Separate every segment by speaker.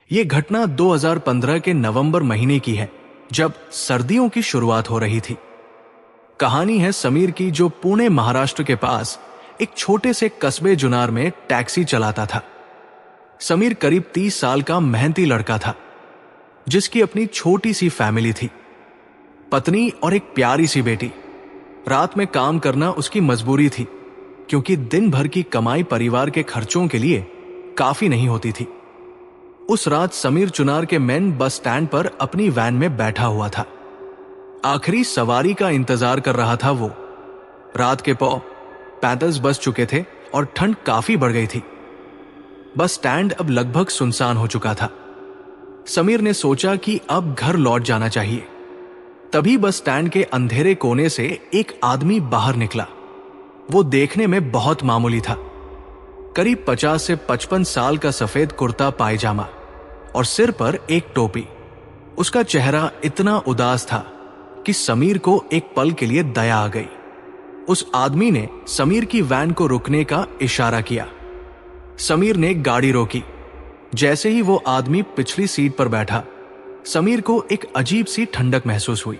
Speaker 1: ये घटना 2015 के नवंबर महीने की है, जब सर्दियों की शुरुआत हो रही थी। कहानी है समीर की, जो पुणे महाराष्ट्र के पास एक छोटे से कस्बे जुनार में टैक्सी चलाता था। समीर करीब 30 साल का मेहनती लड़का था, जिसकी अपनी छोटी सी फैमिली थी, पत्नी और एक प्यारी सी बेटी। रात में काम करना उसकी मजबूरी थी, क्योंकि दिन भर की कमाई परिवार के खर्चों के लिए काफी नहीं होती थी। उस रात समीर चुनार के मेन बस स्टैंड पर अपनी वैन में बैठा हुआ था। आखिरी सवारी का इंतजार कर रहा था वो। रात के 35 बज चुके थे और ठंड काफी बढ़ गई थी। बस स्टैंड अब लगभग सुनसान हो चुका था। समीर ने सोचा कि अब घर लौट जाना चाहिए। तभी बस स्टैंड के अंधेरे कोने से एक आदमी बाहर निकला। वो देखने में बहुत मामूली था। करीब 50 से 55 साल का सफेद कुर्ता पायजामा और सिर पर एक टोपी। उसका चेहरा इतना उदास था कि समीर को एक पल के लिए दया आ गई। उस आदमी ने समीर की वैन को रुकने का इशारा किया। समीर ने गाड़ी रोकी। जैसे ही वो आदमी पिछली सीट पर बैठा, समीर को एक अजीब सी ठंडक महसूस हुई,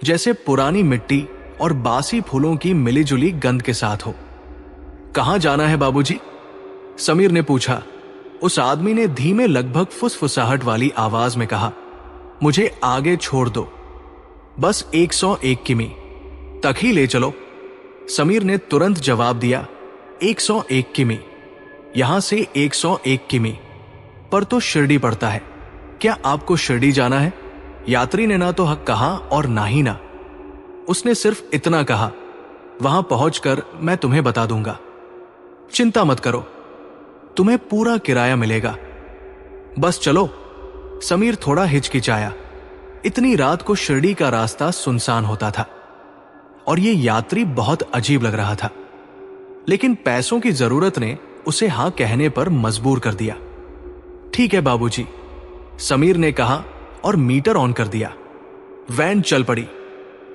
Speaker 1: जैसे पुरानी मिट्टी और बासी फूलों की मिलीजुली गंध के साथ हो। कहां जाना है बाबूजी? समीर ने पूछा। उस आदमी ने धीमे, लगभग फुसफुसाहट वाली आवाज में कहा, मुझे आगे छोड़ दो, बस 101 किमी तक ही ले चलो। समीर ने तुरंत जवाब दिया, 101 किमी? यहां से 101 किमी पर तो शिरडी पड़ता है। क्या आपको शिरडी जाना है? यात्री ने ना तो हक कहा और ना ही ना। उसने सिर्फ इतना कहा, वहां पहुंचकर मैं तुम्हें बता दूंगा। चिंता मत करो, तुम्हें पूरा किराया मिलेगा, बस चलो। समीर थोड़ा हिचकिचाया। इतनी रात को शिरडी का रास्ता सुनसान होता था और ये यात्री बहुत अजीब लग रहा था, लेकिन पैसों की जरूरत ने उसे हां कहने पर मजबूर कर दिया। ठीक है बाबूजी, समीर ने कहा और मीटर ऑन कर दिया। वैन चल पड़ी।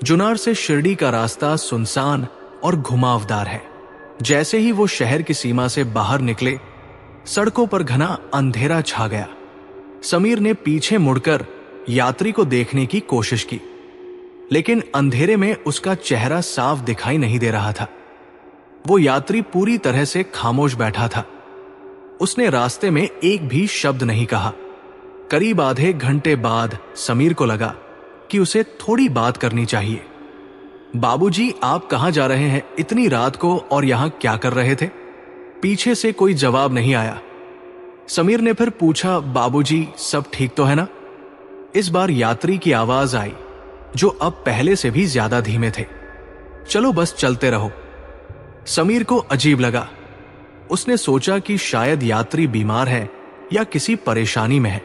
Speaker 1: जुनार से शिरडी का रास्ता सुनसान और घुमावदार है। जैसे ही वो शहर की सीमा से बाहर निकले, सड़कों पर घना अंधेरा छा गया। समीर ने पीछे मुड़कर यात्री को देखने की कोशिश की, लेकिन अंधेरे में उसका चेहरा साफ दिखाई नहीं दे रहा था। वो यात्री पूरी तरह से खामोश बैठा था। उसने रास्ते में एक भी शब्द नहीं कहा। करीब आधे घंटे बाद समीर को लगा कि उसे थोड़ी बात करनी चाहिए। बाबूजी, आप कहां जा रहे हैं इतनी रात को और यहां क्या कर रहे थे? पीछे से कोई जवाब नहीं आया। समीर ने फिर पूछा, बाबूजी सब ठीक तो है ना? इस बार यात्री की आवाज आई, जो अब पहले से भी ज्यादा धीमे थे। चलो बस चलते रहो। समीर को अजीब लगा। उसने सोचा कि शायद यात्री बीमार है या किसी परेशानी में है।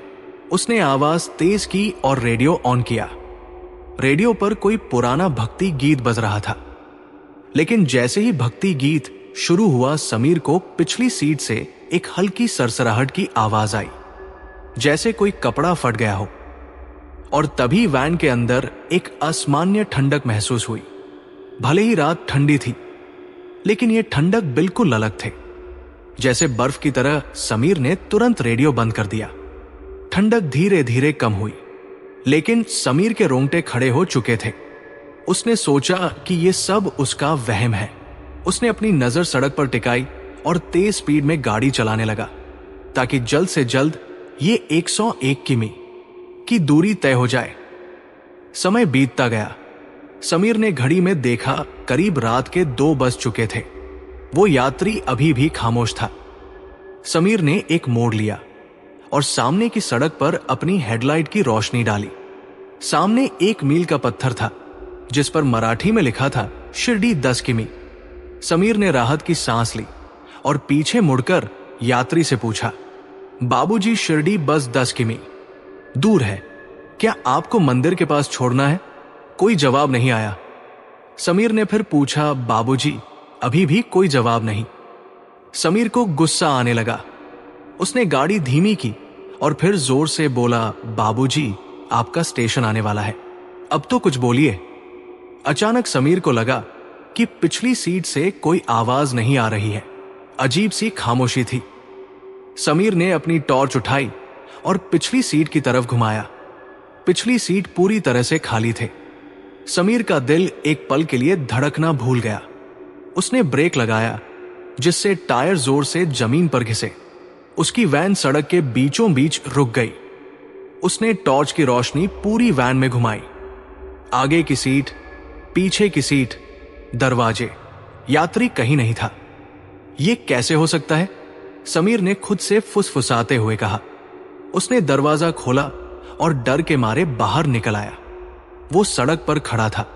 Speaker 1: उसने आवाज तेज की और रेडियो ऑन किया। रेडियो पर कोई पुराना भक्ति गीत बज रहा था, लेकिन जैसे ही भक्ति गीत शुरू हुआ, समीर को पिछली सीट से एक हल्की सरसराहट की आवाज आई, जैसे कोई कपड़ा फट गया हो। और तभी वैन के अंदर एक असामान्य ठंडक महसूस हुई। भले ही रात ठंडी थी, लेकिन यह ठंडक बिल्कुल अलग थे, जैसे बर्फ की तरह। समीर ने तुरंत रेडियो बंद कर दिया। ठंडक धीरे धीरे कम हुई, लेकिन समीर के रोंगटे खड़े हो चुके थे। उसने सोचा कि यह सब उसका वहम है। उसने अपनी नजर सड़क पर टिकाई और तेज स्पीड में गाड़ी चलाने लगा, ताकि जल्द से जल्द ये 101 किमी की दूरी तय हो जाए। समय बीतता गया। समीर ने घड़ी में देखा, करीब रात के 2 बज चुके थे। वो यात्री अभी भी खामोश था। समीर ने एक मोड़ लिया और सामने की सड़क पर अपनी हेडलाइट की रोशनी डाली। सामने 1 मील का पत्थर था, जिस पर मराठी में लिखा था, शिरडी 10 किमी। समीर ने राहत की सांस ली और पीछे मुड़कर यात्री से पूछा, बाबूजी, शिरडी बस 10 किमी दूर है, क्या आपको मंदिर के पास छोड़ना है? कोई जवाब नहीं आया। समीर ने फिर पूछा, बाबूजी? अभी भी कोई जवाब नहीं। समीर को गुस्सा आने लगा। उसने गाड़ी धीमी की और फिर जोर से बोला, बाबूजी, आपका स्टेशन आने वाला है, अब तो कुछ बोलिए। अचानक समीर को लगा कि पिछली सीट से कोई आवाज नहीं आ रही है। अजीब सी खामोशी थी। समीर ने अपनी टॉर्च उठाई और पिछली सीट की तरफ घुमाया। पिछली सीट पूरी तरह से खाली थे। समीर का दिल एक पल के लिए धड़कना भूल गया। उसने ब्रेक लगाया, जिससे टायर जोर से जमीन पर घिसे। उसकी वैन सड़क के बीचों बीच रुक गई। उसने टॉर्च की रोशनी पूरी वैन में घुमाई। आगे की सीट, पीछे की सीट, दरवाजे, यात्री कहीं नहीं था। यह कैसे हो सकता है? समीर ने खुद से फुसफुसाते हुए कहा। उसने दरवाजा खोला और डर के मारे बाहर निकल आया। वो सड़क पर खड़ा था।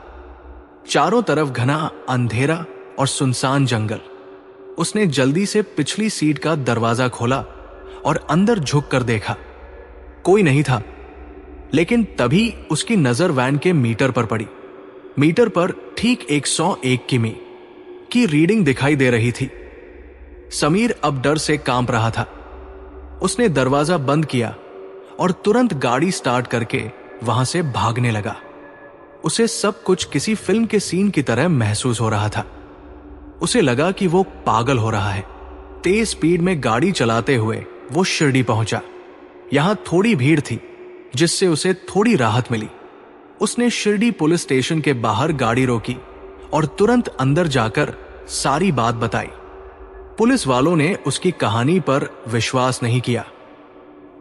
Speaker 1: चारों तरफ घना अंधेरा और सुनसान जंगल। उसने जल्दी से पिछली सीट का दरवाजा खोला और अंदर झुक कर देखा। कोई नहीं था। लेकिन तभी उसकी नजर वैन के मीटर पर पड़ी। मीटर पर ठीक 101 किमी की रीडिंग दिखाई दे रही थी। समीर अब डर से कांप रहा था। उसने दरवाजा बंद किया और तुरंत गाड़ी स्टार्ट करके वहां से भागने लगा। उसे सब कुछ किसी फिल्म के सीन की तरह महसूस हो रहा था। उसे लगा कि वो पागल हो रहा है। तेज स्पीड में गाड़ी चलाते हुए वो शिरडी पहुंचा। यहां थोड़ी भीड़ थी, जिससे उसे थोड़ी राहत मिली। उसने शिरडी पुलिस स्टेशन के बाहर गाड़ी रोकी और तुरंत अंदर जाकर सारी बात बताई। पुलिस वालों ने उसकी कहानी पर विश्वास नहीं किया,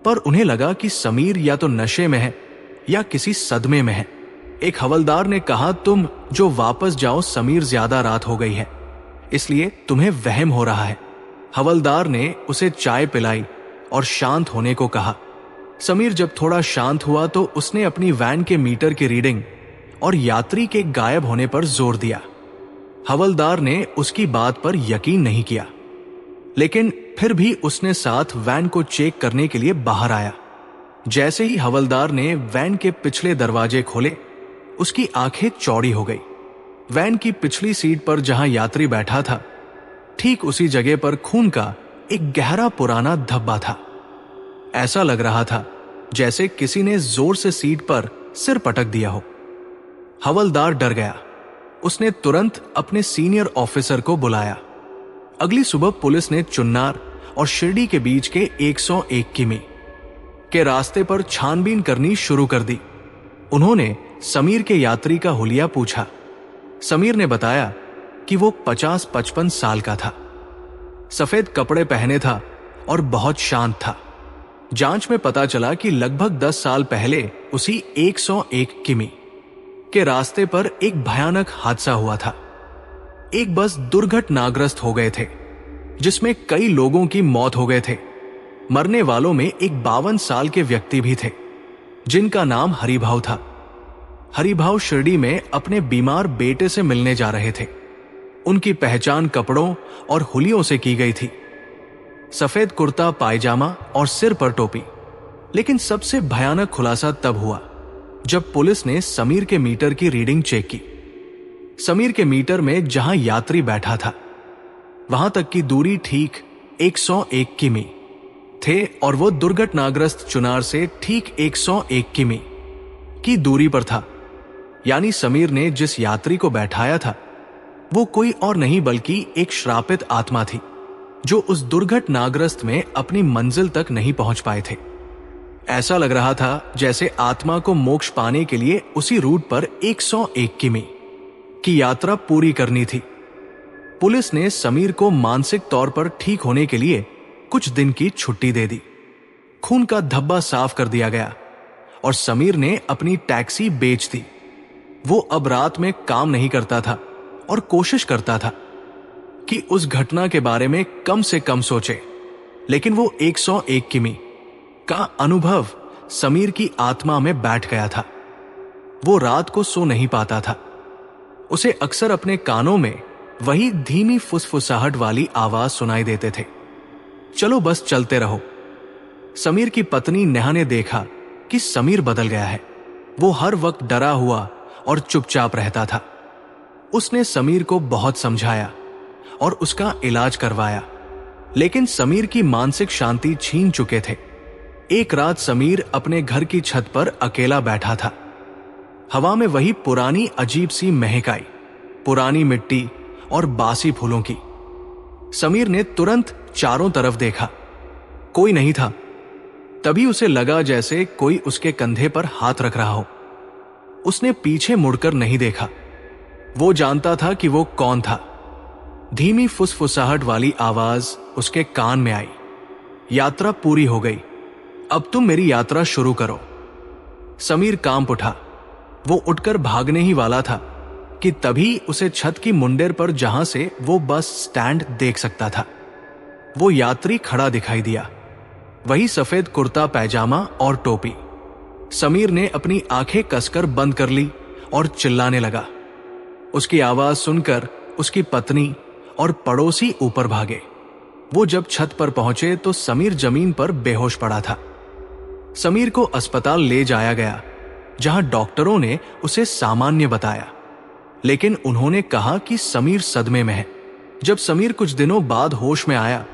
Speaker 1: पर उन्हें लगा कि समीर या तो नशे में है या किसी सदमे में है। एक हवलदार ने कहा, तुम जो वापस जाओ, समीर, ज्यादा रात हो गई है, इसलिए तुम्हें वहम हो रहा है। हवलदार ने उसे चाय पिलाई और शांत होने को कहा। समीर जब थोड़ा शांत हुआ तो उसने अपनी वैन के मीटर की रीडिंग और यात्री के गायब होने पर जोर दिया। हवलदार ने उसकी बात पर यकीन नहीं किया, लेकिन फिर भी उसने साथ वैन को चेक करने के लिए बाहर आया। जैसे ही हवलदार ने वैन के पिछले दरवाजे खोले, उसकी आंखें चौड़ी हो गई। वैन की पिछली सीट पर जहां यात्री बैठा था, ठीक उसी जगह पर खून का एक गहरा पुराना धब्बा था। ऐसा लग रहा था जैसे किसी ने जोर से सीट पर सिर पटक दिया हो। हवलदार डर गया। उसने तुरंत अपने सीनियर ऑफिसर को बुलाया। अगली सुबह पुलिस ने चुन्नार और शिरडी के बीच के 101 किमी के रास्ते पर छानबीन करनी शुरू कर दी। उन्होंने समीर के यात्री का हुलिया पूछा। समीर ने बताया कि वो 50-55 साल का था, सफेद कपड़े पहने था और बहुत शांत था। जांच में पता चला कि लगभग 10 साल पहले उसी 101 किमी के रास्ते पर एक भयानक हादसा हुआ था। एक बस दुर्घटनाग्रस्त हो गए थे, जिसमें कई लोगों की मौत हो गए थे। मरने वालों में एक 52 साल के व्यक्ति भी थे, जिनका नाम हरिभाव था। हरिभाव शिरडी में अपने बीमार बेटे से मिलने जा रहे थे। उनकी पहचान कपड़ों और हुलियों से की गई थी। सफेद कुर्ता पायजामा और सिर पर टोपी। लेकिन सबसे भयानक खुलासा तब हुआ जब पुलिस ने समीर के मीटर की रीडिंग चेक की। समीर के मीटर में जहां यात्री बैठा था, वहां तक की दूरी ठीक 101 किमी थे और वो दुर्घटनाग्रस्त चुनार से ठीक 101 किमी की दूरी पर था। यानी समीर ने जिस यात्री को बैठाया था, वो कोई और नहीं बल्कि एक श्रापित आत्मा थी, जो उस दुर्घटनाग्रस्त में अपनी मंजिल तक नहीं पहुंच पाए थे। ऐसा लग रहा था जैसे आत्मा को मोक्ष पाने के लिए उसी रूट पर 101 किमी की यात्रा पूरी करनी थी। पुलिस ने समीर को मानसिक तौर पर ठीक होने के लिए कुछ दिन की छुट्टी दे दी। खून का धब्बा साफ कर दिया गया और समीर ने अपनी टैक्सी बेच दी। वो अब रात में काम नहीं करता था और कोशिश करता था कि उस घटना के बारे में कम से कम सोचे। लेकिन वो 101 किमी का अनुभव समीर की आत्मा में बैठ गया था। वो रात को सो नहीं पाता था। उसे अक्सर अपने कानों में वही धीमी फुसफुसाहट वाली आवाज सुनाई देते थे, चलो बस चलते रहो। समीर की पत्नी नेहा ने देखा कि समीर बदल गया है। वो हर वक्त डरा हुआ और चुपचाप रहता था। उसने समीर को बहुत समझाया और उसका इलाज करवाया, लेकिन समीर की मानसिक शांति छीन चुके थे। एक रात समीर अपने घर की छत पर अकेला बैठा था। हवा में वही पुरानी अजीब सी महक आई, पुरानी मिट्टी और बासी फूलों की। समीर ने तुरंत चारों तरफ देखा। कोई नहीं था। तभी उसे लगा जैसे कोई उसके कंधे पर हाथ रख रहा हो। उसने पीछे मुड़कर नहीं देखा। वो जानता था कि वो कौन था। धीमी फुसफुसाहट वाली आवाज उसके कान में आई। यात्रा पूरी हो गई, अब तुम मेरी यात्रा शुरू करो। समीर कांप उठा। वो उठकर भागने ही वाला था कि तभी उसे छत की मुंडेर पर, जहां से वो बस स्टैंड देख सकता था, वो यात्री खड़ा दिखाई दिया। वही सफेद कुर्ता पैजामा और टोपी। समीर ने अपनी आंखें कसकर बंद कर ली और चिल्लाने लगा। उसकी आवाज सुनकर उसकी पत्नी और पड़ोसी ऊपर भागे। वो जब छत पर पहुंचे तो समीर जमीन पर बेहोश पड़ा था। समीर को अस्पताल ले जाया गया, जहां डॉक्टरों ने उसे सामान्य बताया, लेकिन उन्होंने कहा कि समीर सदमे में है। जब समीर कुछ दिनों बाद होश में आया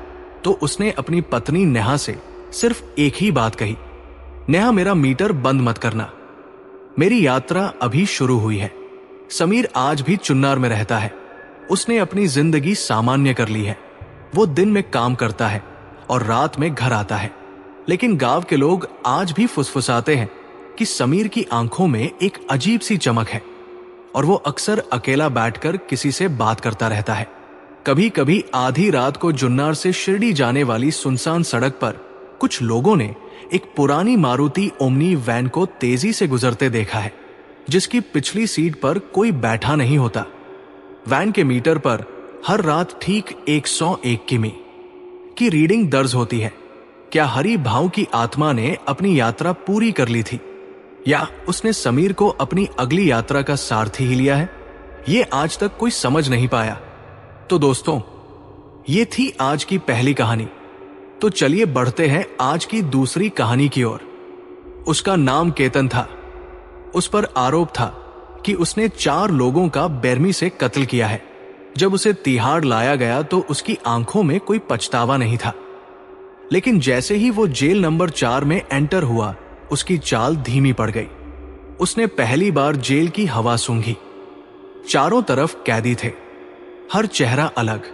Speaker 1: तो उसने अपनी पत्नी नेहा से सिर्फ एक ही बात कही, नेहा मेरा मीटर बंद मत करना, मेरी यात्रा अभी शुरू हुई है। समीर आज भी चुन्नार में रहता है। उसने अपनी जिंदगी सामान्य कर ली है। वो दिन में काम करता है और रात में घर आता है, लेकिन गांव के लोग आज भी फुसफुसाते हैं कि समीर की आंखों में एक अजीब सी चमक है और वो अक्सर अकेला बैठकर किसी से बात करता रहता है। कभी कभी आधी रात को जुन्नार से शिरडी जाने वाली सुनसान सड़क पर कुछ लोगों ने एक पुरानी मारुति ओमनी वैन को तेजी से गुजरते देखा है, जिसकी पिछली सीट पर कोई बैठा नहीं होता। वैन के मीटर पर हर रात ठीक 101 किमी की रीडिंग दर्ज होती है। क्या हरि भाव की आत्मा ने अपनी यात्रा पूरी कर ली थी, या उसने समीर को अपनी अगली यात्रा का सारथी ही लिया है? ये आज तक कोई समझ नहीं पाया। तो दोस्तों, ये थी आज की पहली कहानी। तो चलिए बढ़ते हैं आज की दूसरी कहानी की ओर। उसका नाम केतन था। उस पर आरोप था कि उसने 4 लोगों का बेरमी से कत्ल किया है। जब उसे तिहाड़ लाया गया तो उसकी आंखों में कोई पछतावा नहीं था, लेकिन जैसे ही वो जेल नंबर 4 में एंटर हुआ, उसकी चाल धीमी पड़ गई। उसने पहली बार जेल की हवा सूंघी। चारों तरफ कैदी थे, हर चेहरा अलग,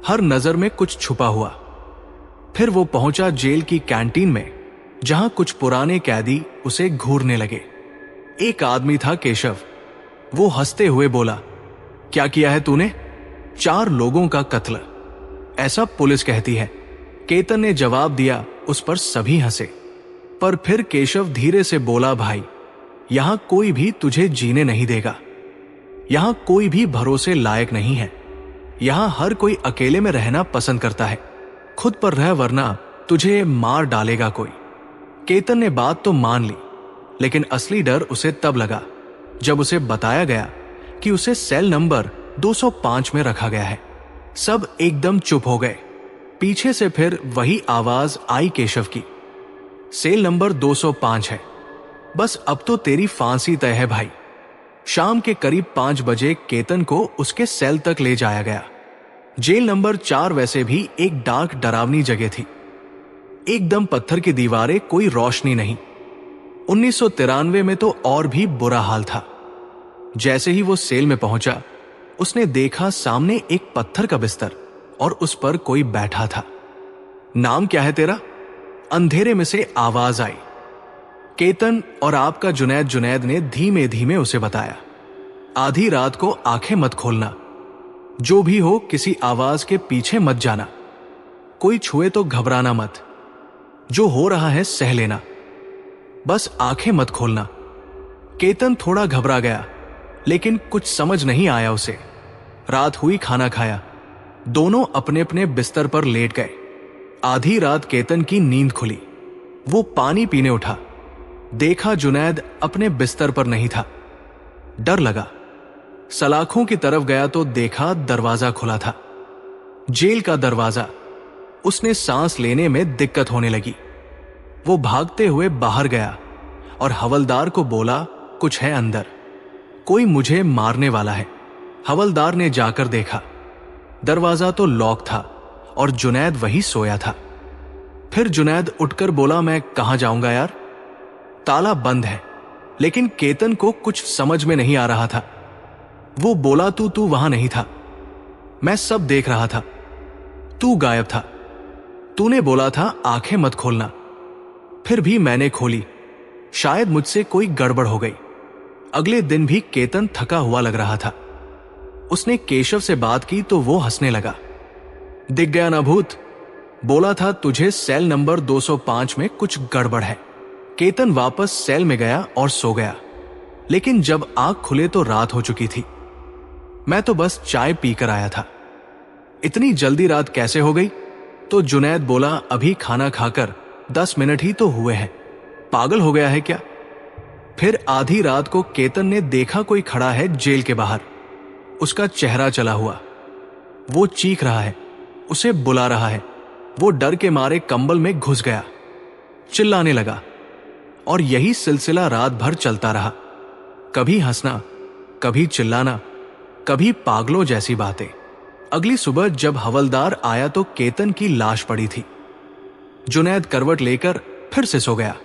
Speaker 1: हर नजर में कुछ छुपा हुआ। फिर वो पहुंचा जेल की कैंटीन में, जहां कुछ पुराने कैदी उसे घूरने लगे। एक आदमी था केशव। वो हंसते हुए बोला, क्या किया है तूने? 4 लोगों का कत्ल, ऐसा पुलिस कहती है। केतन ने जवाब दिया। उस पर सभी हंसे, पर फिर केशव धीरे से बोला, भाई, यहां कोई भी तुझे जीने नहीं देगा। यहां कोई भी भरोसे लायक नहीं है। यहां हर कोई अकेले में रहना पसंद करता है। खुद पर रह, वरना तुझे मार डालेगा कोई। केतन ने बात तो मान ली, लेकिन असली डर उसे तब लगा जब उसे बताया गया कि उसे सेल नंबर 205 में रखा गया है। सब एकदम चुप हो गए। पीछे से फिर वही आवाज आई केशव की, सेल नंबर 205 है, बस अब तो तेरी फांसी तय है भाई। शाम के करीब 5 बजे केतन को उसके सेल तक ले जाया गया। जेल नंबर 4 वैसे भी एक डार्क डरावनी जगह थी। एकदम पत्थर की दीवारें, कोई रोशनी नहीं। 1993 में तो और भी बुरा हाल था। जैसे ही वो सेल में पहुंचा, उसने देखा सामने एक पत्थर का बिस्तर और उस पर कोई बैठा था। नाम क्या है तेरा? अंधेरे में से आवाज आई। केतन और आपका जुनैद। जुनैद ने धीमे धीमे उसे बताया, आधी रात को आंखें मत खोलना। जो भी हो, किसी आवाज के पीछे मत जाना। कोई छुए तो घबराना मत। जो हो रहा है सह लेना, बस आंखें मत खोलना। केतन थोड़ा घबरा गया, लेकिन कुछ समझ नहीं आया उसे। रात हुई, खाना खाया। दोनों अपने अपने बिस्तर पर लेट गए। आधी रात केतन की नींद खुली। वो पानी पीने उठा। देखा जुनैद अपने बिस्तर पर नहीं था। डर लगा। सलाखों की तरफ गया तो देखा दरवाजा खुला था, जेल का दरवाजा। उसने सांस लेने में दिक्कत होने लगी। वो भागते हुए बाहर गया और हवलदार को बोला, कुछ है अंदर, कोई मुझे मारने वाला है। हवलदार ने जाकर देखा, दरवाजा तो लॉक था और जुनैद वही सोया था। फिर जुनैद उठकर बोला, मैं कहां जाऊंगा यार, ताला बंद है। लेकिन केतन को कुछ समझ में नहीं आ रहा था। वो बोला, तू वहां नहीं था, मैं सब देख रहा था, तू गायब था। तूने बोला था आंखें मत खोलना। फिर भी मैंने खोली। शायद मुझसे कोई गड़बड़ हो गई। अगले दिन भी केतन थका हुआ लग रहा था। उसने केशव से बात की तो वो हंसने लगा। दिख गया ना भूत, बोला था तुझे सेल नंबर 205 में कुछ गड़बड़ है। केतन वापस सेल में गया और सो गया। लेकिन जब आंख खुले तो रात हो चुकी थी। मैं तो बस चाय पीकर आया था। इतनी जल्दी रात कैसे हो गई? तो जुनैद बोला, अभी खाना खाकर 10 मिनट ही तो हुए हैं, पागल हो गया है क्या? फिर आधी रात को केतन ने देखा कोई खड़ा है जेल के बाहर। उसका चेहरा चला हुआ। वो चीख रहा है, उसे बुला रहा है। वो डर के मारे कंबल में घुस गया, चिल्लाने लगा। और यही सिलसिला रात भर चलता रहा। कभी हंसना, कभी चिल्लाना, कभी पागलों जैसी बातें। अगली सुबह जब हवलदार आया तो केतन की लाश पड़ी थी। जुनैद करवट लेकर फिर से सो गया,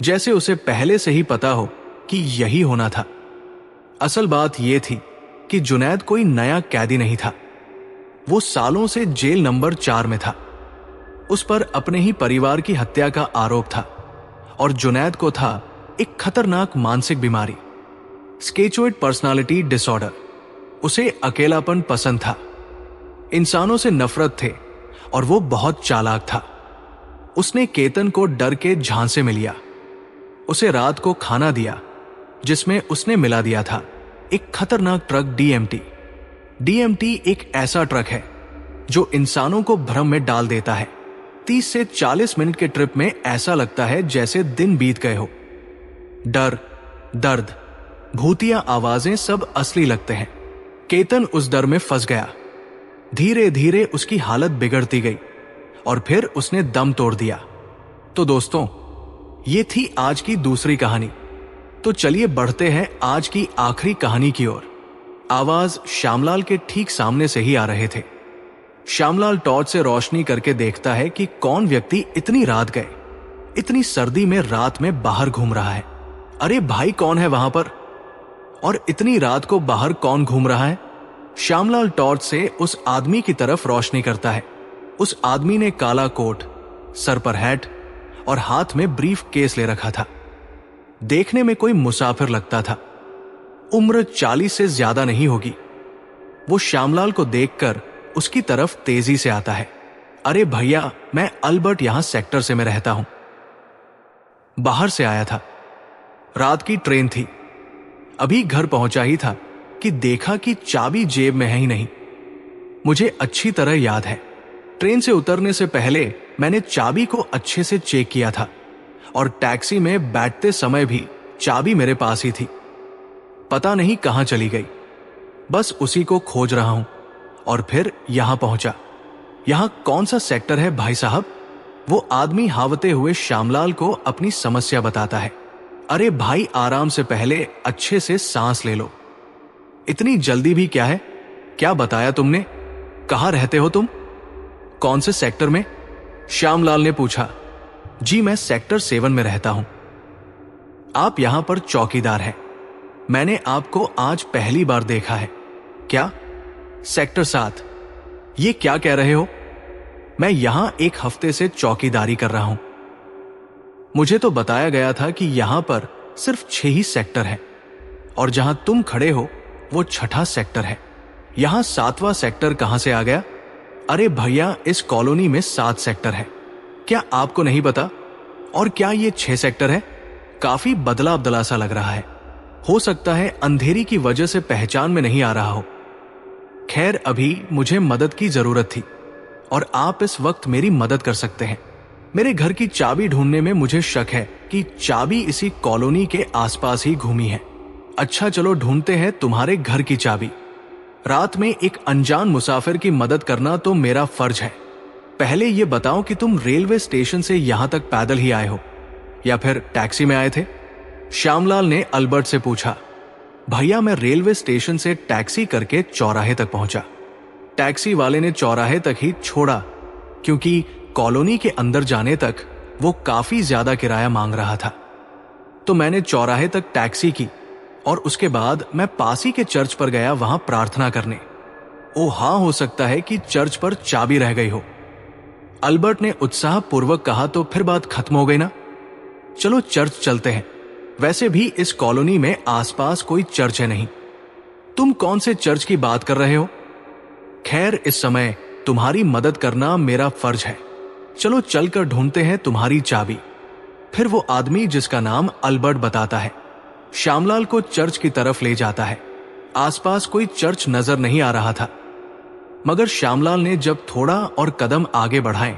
Speaker 1: जैसे उसे पहले से ही पता हो कि यही होना था। असल बात यह थी कि जुनैद कोई नया कैदी नहीं था। वो सालों से जेल नंबर 4 में था। उस पर अपने ही परिवार की हत्या का आरोप था और जुनैद को था एक खतरनाक मानसिक बीमारी, स्केचुएट पर्सनालिटी डिसऑर्डर। उसे अकेलापन पसंद था, इंसानों से नफरत थे और वो बहुत चालाक था। उसने केतन को डर के झांसे में लिया। उसे रात को खाना दिया जिसमें उसने मिला दिया था एक खतरनाक ट्रक डीएमटी। डीएमटी एक ऐसा ट्रक है जो इंसानों को भ्रम में डाल देता है। 30 से 40 मिनट के ट्रिप में ऐसा लगता है जैसे दिन बीत गए हो। डर, दर्द, भूतिया आवाजें सब असली लगते हैं। केतन उस डर में फंस गया। धीरे धीरे उसकी हालत बिगड़ती गई और फिर उसने दम तोड़ दिया। तो दोस्तों, ये थी आज की दूसरी कहानी। तो चलिए बढ़ते हैं आज की आखिरी कहानी की ओर। आवाज श्यामलाल के ठीक सामने से ही आ रहे थे। श्यामलाल टॉर्च से रोशनी करके देखता है कि कौन व्यक्ति इतनी रात गए, इतनी सर्दी में रात में बाहर घूम रहा है। अरे भाई, कौन है वहां पर? और इतनी रात को बाहर कौन घूम रहा है? श्यामलाल टॉर्च से उस आदमी की तरफ रोशनी करता है। उस आदमी ने काला कोट, सर पर हैट और हाथ में ब्रीफ केस ले रखा था। देखने में कोई मुसाफिर लगता था। उम्र 40 से ज्यादा नहीं होगी। वो श्यामलाल को देखकर उसकी तरफ तेजी से आता है। अरे भैया, मैं अल्बर्ट, यहां सेक्टर से मैं रहता हूं। बाहर से आया था। रात की ट्रेन थी। अभी घर पहुंचा ही था कि देखा कि चाबी जेब में है ही नहीं। मुझे अच्छी तरह याद है, ट्रेन से उतरने से पहले मैंने चाबी को अच्छे से चेक किया था और टैक्सी में बैठते समय भी चाबी मेरे पास ही थी। पता नहीं कहां चली गई। बस उसी को खोज रहा हूं और फिर यहां पहुंचा। यहां कौन सा सेक्टर है भाई साहब? वो आदमी हावते हुए श्यामलाल को अपनी समस्या बताता है। अरे भाई, आराम से, पहले अच्छे से सांस ले लो। इतनी जल्दी भी क्या है? क्या बताया तुमने? कहां रहते हो तुम? कौन से सेक्टर में? श्यामलाल ने पूछा। जी, मैं सेक्टर 7 में रहता हूं। आप यहां पर चौकीदार हैं। मैंने आपको आज पहली बार देखा है। क्या? सेक्टर 7? ये क्या कह रहे हो? मैं यहां 1 हफ्ते से चौकीदारी कर रहा हूं। मुझे तो बताया गया था कि यहां पर सिर्फ 6 ही सेक्टर हैं और जहां तुम खड़े हो वो 6ठा सेक्टर है। यहां 7वां सेक्टर कहां से आ गया? अरे भैया, इस कॉलोनी में 7 सेक्टर है। क्या आपको नहीं पता? और क्या ये 6 सेक्टर है? काफी बदला बदला सा लग रहा है। हो सकता है अंधेरी की वजह से पहचान में नहीं आ रहा हो। खैर, अभी मुझे मदद की जरूरत थी और आप इस वक्त मेरी मदद कर सकते हैं। मेरे घर की चाबी ढूंढने में मुझे शक है कि चाबी इसी कॉलोनी के आसपास ही घूमी है। अच्छा, चलो ढूंढते हैं तुम्हारे घर की चाबी। रात में एक अनजान मुसाफिर की मदद करना तो मेरा फर्ज है। पहले ये बताओ कि तुम रेलवे स्टेशन से यहां तक पैदल ही आए हो या फिर टैक्सी में आए थे? श्यामलाल ने अल्बर्ट से पूछा। भैया, मैं रेलवे स्टेशन से टैक्सी करके चौराहे तक पहुंचा। टैक्सी वाले ने चौराहे तक ही छोड़ा क्योंकि कॉलोनी के अंदर जाने तक वो काफी ज्यादा किराया मांग रहा था। तो मैंने चौराहे तक टैक्सी की और उसके बाद मैं पास ही के चर्च पर गया वहां प्रार्थना करने। ओ हाँ, हो सकता है कि चर्च पर चाबी रह गई हो। अल्बर्ट ने उत्साहपूर्वक कहा। तो फिर बात खत्म हो गई ना? चलो चर्च चलते हैं। वैसे भी इस कॉलोनी में आसपास कोई चर्च है नहीं। तुम कौन से चर्च की बात कर रहे हो? खैर, इस समय तुम्हारी मदद करना मेरा फर्ज है। चलो चलकर ढूंढते हैं तुम्हारी चाबी। फिर वो आदमी जिसका नाम अल्बर्ट बताता है श्यामलाल को चर्च की तरफ ले जाता है। आसपास कोई चर्च नजर नहीं आ रहा था, मगर श्यामलाल ने जब थोड़ा और कदम आगे बढ़ाए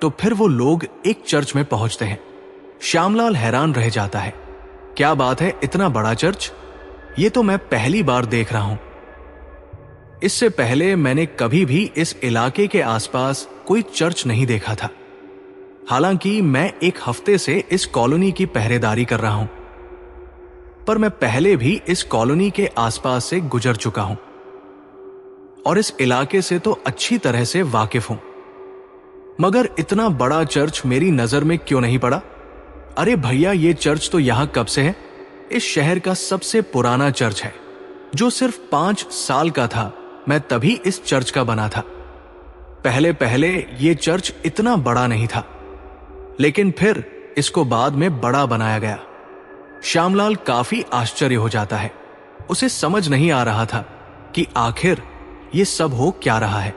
Speaker 1: तो फिर वो लोग एक चर्च में पहुंचते हैं। श्यामलाल हैरान रह जाता है। क्या बात है, इतना बड़ा चर्च? ये तो मैं पहली बार देख रहा हूं। इससे पहले मैंने कभी भी इस इलाके के आसपास कोई चर्च नहीं देखा था। हालांकि मैं एक हफ्ते से इस कॉलोनी की पहरेदारी कर रहा हूं, पर मैं पहले भी इस कॉलोनी के आसपास से गुजर चुका हूं और इस इलाके से तो अच्छी तरह से वाकिफ हूं। मगर इतना बड़ा चर्च मेरी नजर में क्यों नहीं पड़ा? अरे भैया, ये चर्च तो यहां कब से है? इस शहर का सबसे पुराना चर्च है, जो सिर्फ 5 साल का था। मैं तभी इस चर्च का बना था। पहले पहले ये चर्च इतना बड़ा नहीं था, लेकिन फिर इसको बाद में बड़ा बनाया गया। श्यामलाल काफी आश्चर्य हो जाता है। उसे समझ नहीं आ रहा था कि आखिर ये सब हो क्या रहा है।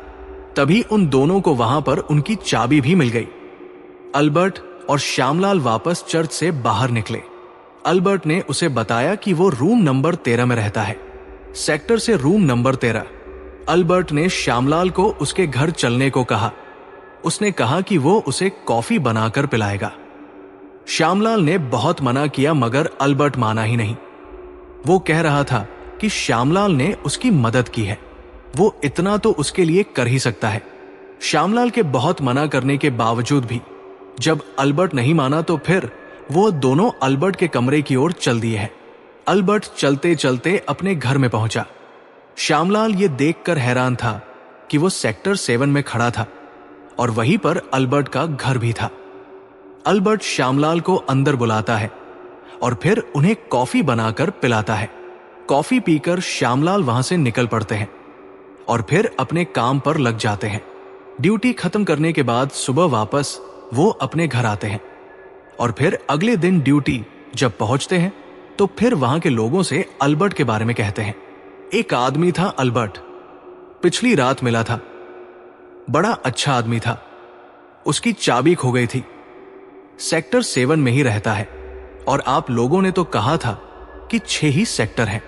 Speaker 1: तभी उन दोनों को वहां पर उनकी चाबी भी मिल गई। अल्बर्ट और श्यामलाल वापस चर्च से बाहर निकले। अल्बर्ट ने उसे बताया कि वो रूम नंबर 13 में रहता है, सेक्टर से रूम नंबर 13। अल्बर्ट ने श्यामलाल को उसके घर चलने को कहा। उसने कहा कि वो उसे कॉफी बनाकर पिलाएगा। श्यामलाल ने बहुत मना किया, मगर अल्बर्ट माना ही नहीं। वो कह रहा था कि श्यामलाल ने उसकी मदद की है, वो इतना तो उसके लिए कर ही सकता है। श्यामलाल के बहुत मना करने के बावजूद भी जब अल्बर्ट नहीं माना तो फिर वो दोनों अल्बर्ट के कमरे की ओर चल दिए हैं। अल्बर्ट चलते चलते अपने घर में पहुंचा। श्यामलाल ये देखकर हैरान था कि वो सेक्टर 7 में खड़ा था और वहीं पर अल्बर्ट का घर भी था। अल्बर्ट श्यामलाल को अंदर बुलाता है और फिर उन्हें कॉफी बनाकर पिलाता है। कॉफी पीकर श्यामलाल वहां से निकल पड़ते हैं और फिर अपने काम पर लग जाते हैं। ड्यूटी खत्म करने के बाद सुबह वापस वो अपने घर आते हैं और फिर अगले दिन ड्यूटी जब पहुंचते हैं तो फिर वहां के लोगों से अल्बर्ट के बारे में कहते हैं। एक आदमी था अल्बर्ट, पिछली रात मिला था, बड़ा अच्छा आदमी था। उसकी चाबी खो गई थी। सेक्टर 7 में ही रहता है और आप लोगों ने तो कहा था कि 6 ही सेक्टर हैं,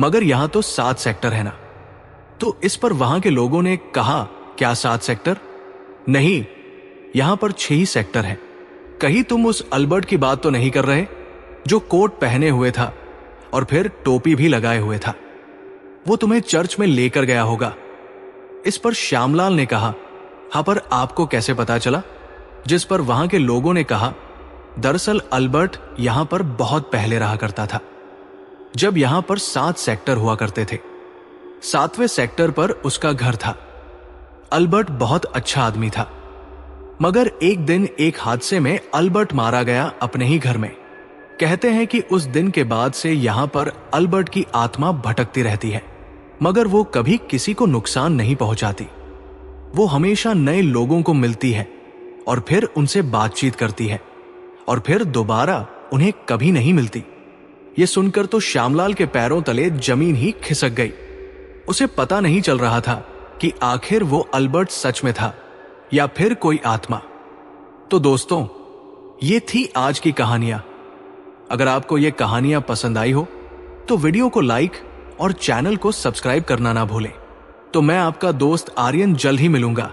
Speaker 1: मगर यहां तो 7 सेक्टर है ना। तो इस पर वहां के लोगों ने कहा, क्या 7 सेक्टर? नहीं, यहां पर 6 ही सेक्टर हैं। कहीं तुम उस अल्बर्ट की बात तो नहीं कर रहे जो कोट पहने हुए था और फिर टोपी भी लगाए हुए था? वो तुम्हें चर्च में लेकर गया होगा। इस पर श्यामलाल ने कहा, हाँ, पर आपको कैसे पता चला? जिस पर वहां के लोगों ने कहा, दरअसल अल्बर्ट यहां पर बहुत पहले रहा करता था, जब यहां पर 7 सेक्टर हुआ करते थे। 7वें सेक्टर पर उसका घर था। अल्बर्ट बहुत अच्छा आदमी था, मगर एक दिन एक हादसे में अल्बर्ट मारा गया अपने ही घर में। कहते हैं कि उस दिन के बाद से यहां पर अल्बर्ट की आत्मा भटकती रहती है, मगर वो कभी किसी को नुकसान नहीं पहुंचाती। वो हमेशा नए लोगों को मिलती है और फिर उनसे बातचीत करती है और फिर दोबारा उन्हें कभी नहीं मिलती। ये सुनकर तो श्यामलाल के पैरों तले जमीन ही खिसक गई। उसे पता नहीं चल रहा था कि आखिर वो अल्बर्ट सच में था या फिर कोई आत्मा। तो दोस्तों, ये थी आज की कहानियां। अगर आपको ये कहानियां पसंद आई हो तो वीडियो को लाइक और चैनल को सब्सक्राइब करना ना भूलें। तो मैं आपका दोस्त आर्यन जल्द ही मिलूंगा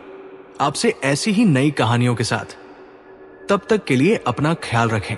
Speaker 1: आपसे ऐसी ही नई कहानियों के साथ। तब तक के लिए अपना ख्याल रखें।